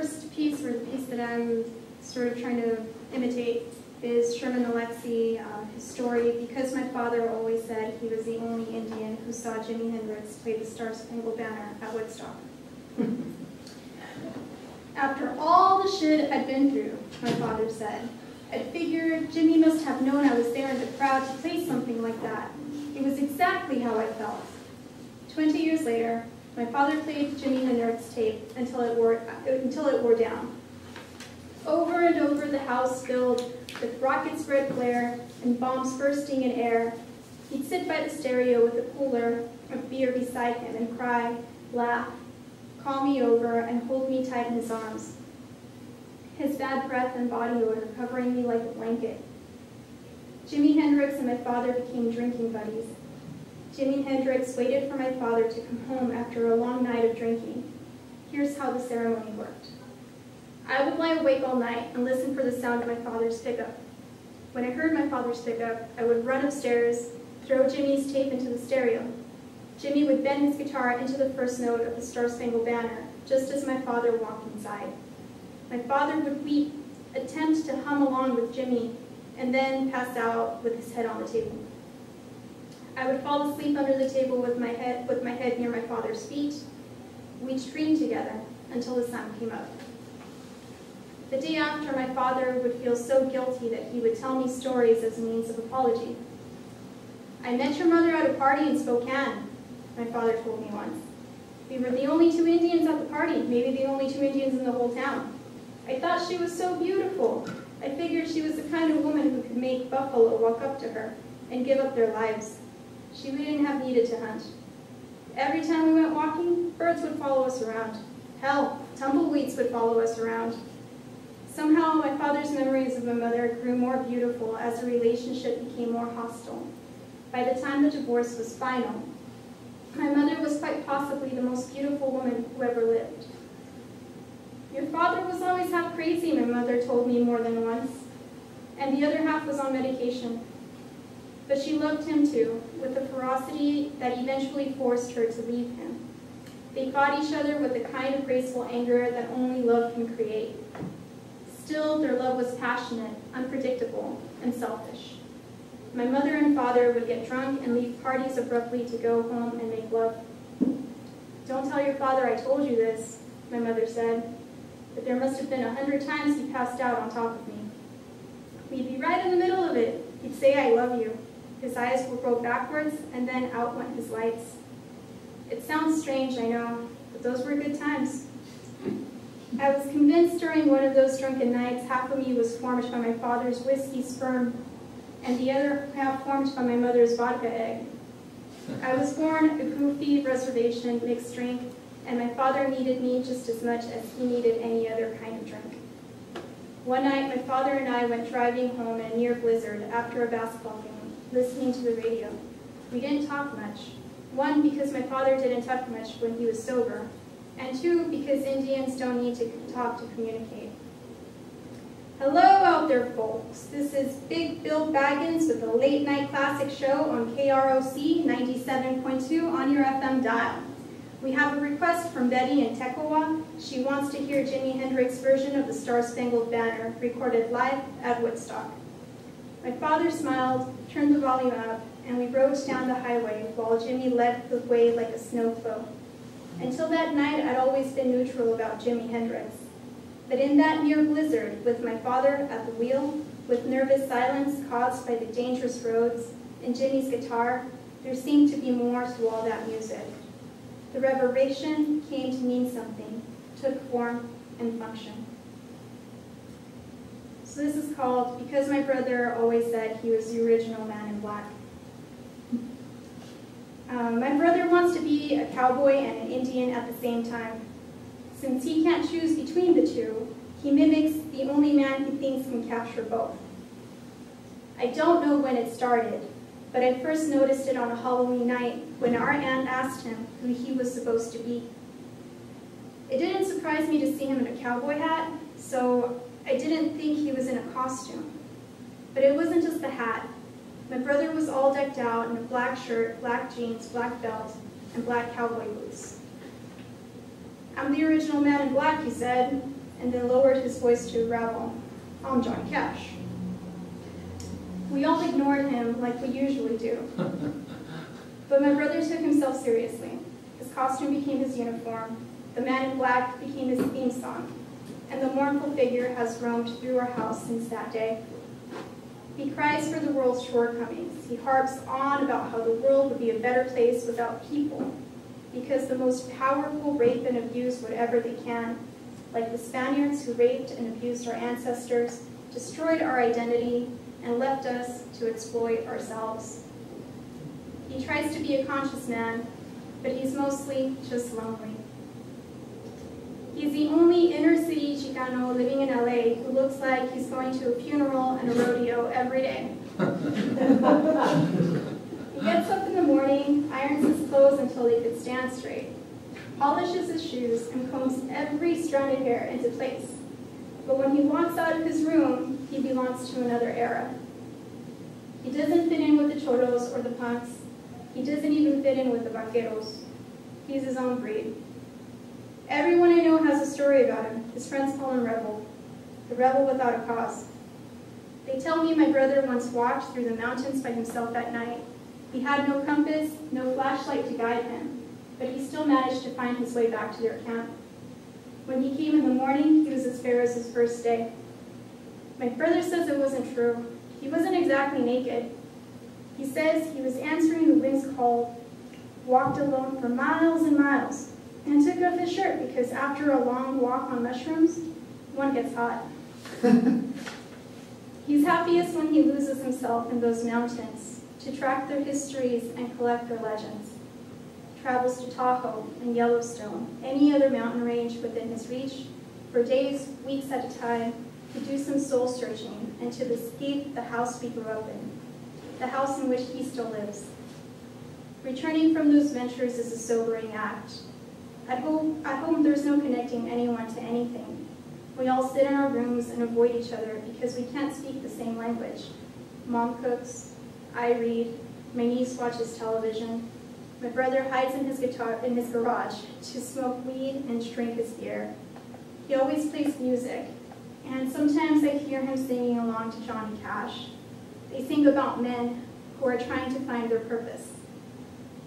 first piece, or the piece that I'm sort of trying to imitate, is Sherman Alexie, his story, because my father always said he was the only Indian who saw Jimi Hendrix play the Star-Spangled Banner at Woodstock. After all the shit I'd been through, my father said, I figured Jimmy must have known I was there in the crowd to play something like that. It was exactly how I felt. 20 years later, my father played Jimi Hendrix tape until it wore down. Over and over, the house filled with rocket spread glare and bombs bursting in air. He'd sit by the stereo with a cooler of beer beside him and cry, laugh, call me over, and hold me tight in his arms. His bad breath and body odor covering me like a blanket. Jimi Hendrix and my father became drinking buddies. Jimi Hendrix waited for my father to come home after a long night of drinking. Here's how the ceremony worked. I would lie awake all night and listen for the sound of my father's pickup. When I heard my father's pickup, I would run upstairs, throw Jimmy's tape into the stereo. Jimmy would bend his guitar into the first note of the Star-Spangled Banner, just as my father walked inside. My father would weep, attempt to hum along with Jimmy, and then pass out with his head on the table. I would fall asleep under the table with my head near my father's feet. We'd scream together until the sun came up. The day after, my father would feel so guilty that he would tell me stories as a means of apology. I met your mother at a party in Spokane, my father told me once. We were the only two Indians at the party, maybe the only two Indians in the whole town. I thought she was so beautiful. I figured she was the kind of woman who could make buffalo walk up to her and give up their lives. She wouldn't have needed to hunt. Every time we went walking, birds would follow us around. Hell, tumbleweeds would follow us around. Somehow, my father's memories of my mother grew more beautiful as the relationship became more hostile. By the time the divorce was final, my mother was quite possibly the most beautiful woman who ever lived. Your father was always half crazy, my mother told me more than once, and the other half was on medication. But she loved him too, with a ferocity that eventually forced her to leave him. They fought each other with the kind of graceful anger that only love can create. Still, their love was passionate, unpredictable, and selfish. My mother and father would get drunk and leave parties abruptly to go home and make love. Don't tell your father I told you this, my mother said, but there must have been 100 times he passed out on top of me. We'd be right in the middle of it. He'd say, I love you. His eyes would roll backwards, and then out went his lights. It sounds strange, I know, but those were good times. I was convinced during one of those drunken nights half of me was formed by my father's whiskey sperm, and the other half formed by my mother's vodka egg. I was born a goofy reservation mixed drink, and my father needed me just as much as he needed any other kind of drink. One night, my father and I went driving home in a near blizzard after a basketball game, listening to the radio. We didn't talk much. One, because my father didn't talk much when he was sober, and two, because Indians don't need to talk to communicate. Hello out there, folks. This is Big Bill Baggins with a late night classic show on KROC 97.2 on your FM dial. We have a request from Betty in Tekowa. She wants to hear Jimi Hendrix's version of the Star-Spangled Banner, recorded live at Woodstock. My father smiled, turned the volume up, and we rode down the highway while Jimmy led the way like a snowflow. Until that night, I'd always been neutral about Jimi Hendrix. But in that near blizzard, with my father at the wheel, with nervous silence caused by the dangerous roads, and Jimmy's guitar, there seemed to be more to all that music. The reverberation came to mean something, took form and function. So this is called Because My Brother Always Said He Was the Original Man in Black. My brother wants to be a cowboy and an Indian at the same time. Since he can't choose between the two, he mimics the only man he thinks can capture both. I don't know when it started, but I first noticed it on a Halloween night when our aunt asked him who he was supposed to be. It didn't surprise me to see him in a cowboy hat, so I didn't think he was in a costume. But it wasn't just the hat. My brother was all decked out in a black shirt, black jeans, black belt, and black cowboy boots. I'm the original man in black, he said. and then lowered his voice to a gravel. I'm Johnny Cash. We all ignored him like we usually do. But my brother took himself seriously. His costume became his uniform, the man in black became his theme song, and the mournful figure has roamed through our house since that day. He cries for the world's shortcomings. He harps on about how the world would be a better place without people, because the most powerful rape and abuse whatever they can, like the Spaniards who raped and abused our ancestors, destroyed our identity, and left us to exploit ourselves. He tries to be a conscious man, but he's mostly just lonely. He's the only inner-city Chicano living in LA who looks like he's going to a funeral and a rodeo every day. He gets up in the morning, irons his clothes until they could stand straight, polishes his shoes, and combs every stranded hair into place. But when he walks out of his room, he belongs to another era. He doesn't fit in with the cholos or the punks. He doesn't even fit in with the vaqueros. He's his own breed. Everyone I know has a story about him. His friends call him Rebel, the rebel without a cause. They tell me my brother once walked through the mountains by himself at night. He had no compass, no flashlight to guide him, but he still managed to find his way back to their camp. When he came in the morning, he was as fair as his first day. My brother says it wasn't true. He wasn't exactly naked. He says he was answering the wind's call, walked alone for miles and miles, and took off his shirt because after a long walk on mushrooms, one gets hot. He's happiest when he loses himself in those mountains to track their histories and collect their legends. Travels to Tahoe and Yellowstone, any other mountain range within his reach, for days, weeks at a time, to do some soul searching and to escape the house we grew up in, the house in which he still lives. Returning from those ventures is a sobering act. At home, there's no connecting anyone to anything. We all sit in our rooms and avoid each other because we can't speak the same language. Mom cooks, I read, my niece watches television, my brother hides in his garage to smoke weed and drink his beer. He always plays music, and sometimes I hear him singing along to Johnny Cash. They sing about men who are trying to find their purpose.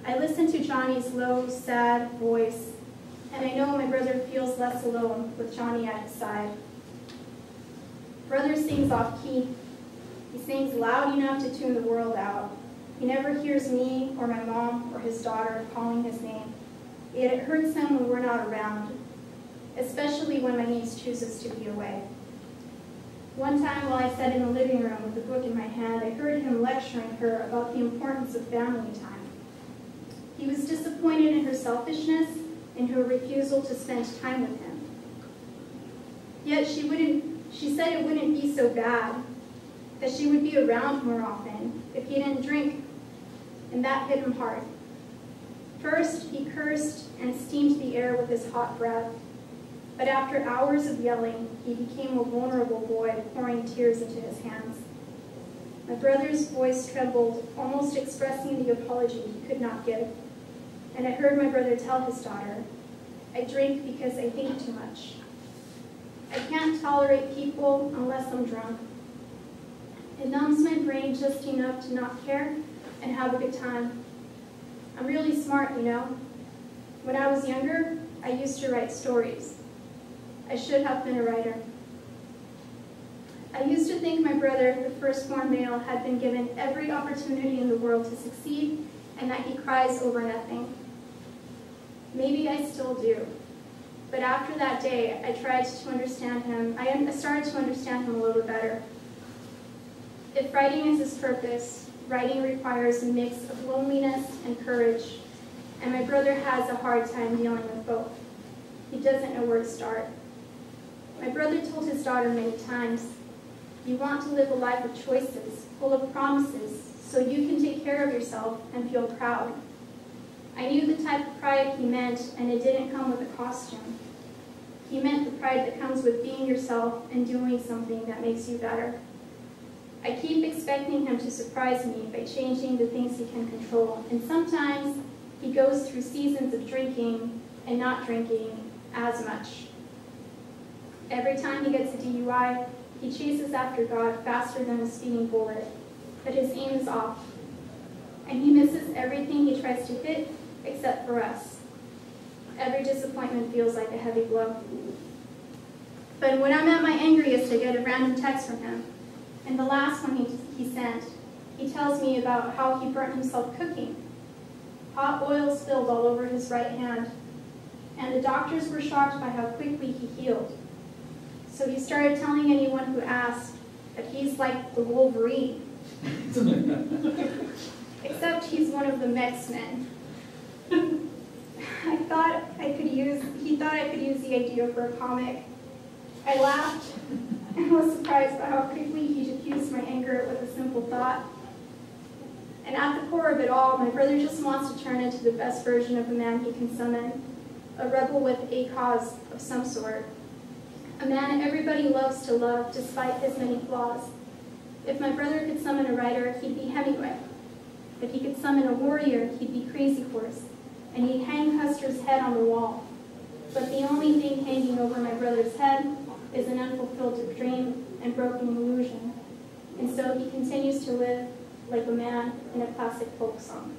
I listen to Johnny's low, sad voice, and I know my brother feels less alone with Johnny at his side. Brother sings off key. He sings loud enough to tune the world out. He never hears me or my mom or his daughter calling his name. Yet it hurts him when we're not around, especially when my niece chooses to be away. One time while I sat in the living room with a book in my hand, I heard him lecturing her about the importance of family time. He was disappointed in her selfishness and her refusal to spend time with him. Yet she said it wouldn't be so bad, that she would be around more often if he didn't drink, and that hit him hard. First, he cursed and steamed the air with his hot breath, but after hours of yelling, he became a vulnerable boy, pouring tears into his hands. My brother's voice trembled, almost expressing the apology he could not give. And I heard my brother tell his daughter, I drink because I think too much. I can't tolerate people unless I'm drunk. It numbs my brain just enough to not care and have a good time. I'm really smart, you know. When I was younger, I used to write stories. I should have been a writer. I used to think my brother, the firstborn male, had been given every opportunity in the world to succeed and that he cries over nothing. Maybe I still do. But after that day, I tried to understand him. I started to understand him a little better. If writing is his purpose, writing requires a mix of loneliness and courage, and my brother has a hard time dealing with both. He doesn't know where to start. My brother told his daughter many times, you want to live a life of choices, full of promises, so you can take care of yourself and feel proud. I knew the type of pride he meant, and it didn't come with a costume. He meant the pride that comes with being yourself and doing something that makes you better. I keep expecting him to surprise me by changing the things he can control, and sometimes he goes through seasons of drinking and not drinking as much. Every time he gets a DUI, he chases after God faster than a speeding bullet, but his aim is off, and he misses everything he tries to hit except for us. Every disappointment feels like a heavy blow. But when I'm at my angriest, I get a random text from him, and the last one he sent, he tells me about how he burnt himself cooking. Hot oil spilled all over his right hand, and the doctors were shocked by how quickly he healed. So he started telling anyone who asked that he's like the Wolverine. Except he's one of the X-Men. He thought I could use the idea for a comic. I laughed and was surprised by how quickly he diffused my anger with a simple thought. And at the core of it all, my brother just wants to turn into the best version of a man he can summon, a rebel with a cause of some sort, a man everybody loves to love despite his many flaws. If my brother could summon a writer, he'd be Hemingway. If he could summon a warrior, he'd be Crazy Horse, and he'd hang Custer's head on the wall. But the only thing hanging over my brother's head is an unfulfilled dream and broken illusion. And so he continues to live like a man in a classic folk song.